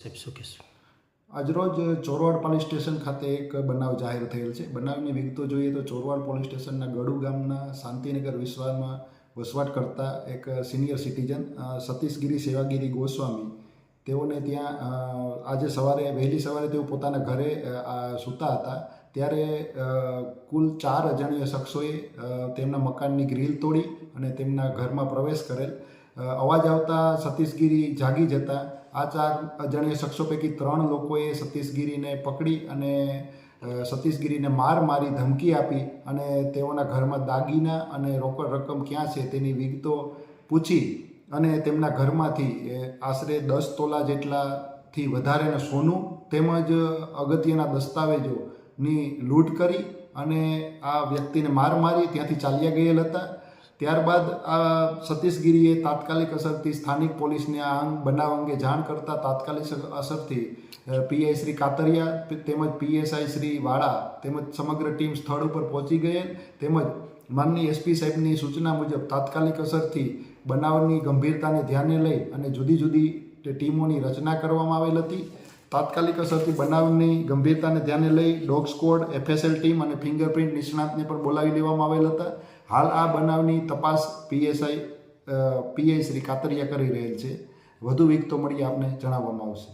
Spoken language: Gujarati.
સાહેબ શું કહેશો? આજરોજ ચોરવાડ પોલીસ સ્ટેશન ખાતે એક બનાવ જાહેર થયેલ છે. બનાવની વિગતો જોઈએ તો ચોરવાડ પોલીસ સ્ટેશનના ગડુ ગામના શાંતિનગર વિસ્તારમાં વસવાટ કરતા એક સિનિયર સિટીઝન સતીશગીરી સેવાગીરી ગોસ્વામી, તેઓને ત્યાં આજે વહેલી સવારે તેઓ પોતાના ઘરે સૂતા હતા ત્યારે કુલ 4 અજાણ્યા શખ્સોએ તેમના મકાનની ગ્રીલ તોડી અને તેમના ઘરમાં પ્રવેશ કરેલ. અવાજ આવતા સતીશગીરી જાગી જતા આ 4 અજાણ્યા શખ્સો પૈકી 3 લોકોએ સતીશગીરીને પકડી અને સતીશગીરીને મારી ધમકી આપી અને તેઓના ઘરમાં દાગીના અને રોકડ રકમ ક્યાં છે તેની વિગતો પૂછી અને તેમના ઘરમાંથી આશરે 10 તોલા જેટલાથી વધારેનું સોનું તેમજ અગત્યના દસ્તાવેજોની લૂંટ કરી અને આ વ્યક્તિને મારી ત્યાંથી ચાલ્યા ગયેલ હતા. ત્યારબાદ આ સતીશગીરીએ તાત્કાલિક અસરથી સ્થાનિક પોલીસને આ બનાવ અંગે જાણ કરતાં તાત્કાલિક અસરથી પીઆઈ શ્રી કાતરિયા તેમજ પીએસઆઈ શ્રી વાળા તેમજ સમગ્ર ટીમ સ્થળ ઉપર પહોંચી ગયેલ તેમજ માનનીય એસપી સાહેબની સૂચના મુજબ તાત્કાલિક અસરથી બનાવની ગંભીરતાને ધ્યાને લઈ અને જુદી જુદી ટીમોની રચના કરવામાં આવેલ હતી. તાત્કાલિક અસરથી બનાવની ગંભીરતાને ધ્યાને લઈ ડોગ સ્ક્વોડ, એફએસએલ ટીમ અને ફિંગરપ્રિન્ટ નિષ્ણાતને પણ બોલાવી લેવામાં આવેલ હતા. હાલ આ બનાવની તપાસ પીઆઈ શ્રી કાતરિયા કરી રહેલ છે. વધુ વિગતો મળી આપને જણાવવામાં આવશે.